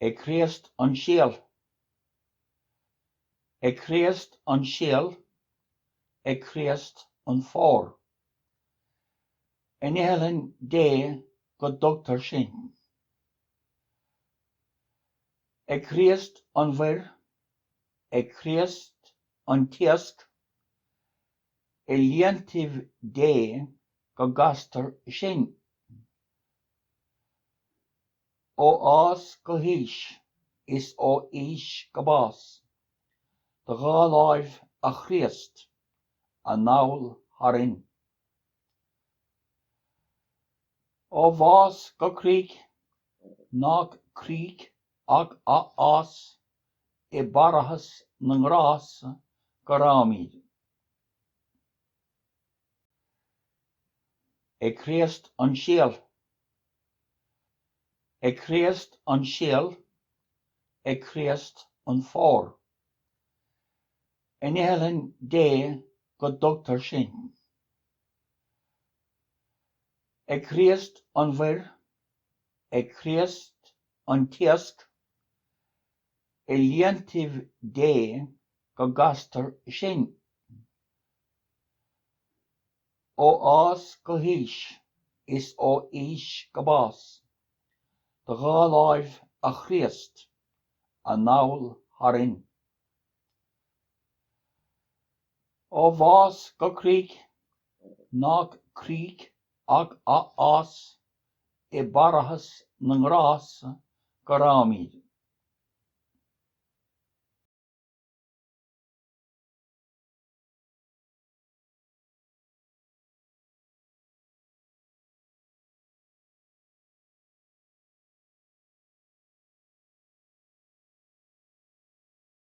Críost an Síol. Críost an Síol, Críost an fór. hÉireann dé go dtugtar sin. Críost an bhir, Críost an tiasc, líontaimh dé go gastar sin. Ó ás go híos is ó ís go bás. De dhá láimh a Críost, a nabhail hÉireann. Ó bhás go críoch, nach críoch ach ás I bparachas na ngrás go ráimid. Críost an Síol. Críost an Síol, Críost an fór. hÉireann dé go dtugtar sin. Críost an bhir, Críost an tiasc, líontaimh dé go gastar sin. Ó ás go híos is ó ís go bás. De dhá láimh a Críost, a nabhail hÉireann. Ó bhás go críoch, nach críoch ach ás I bparachas na ngrás go ráimid.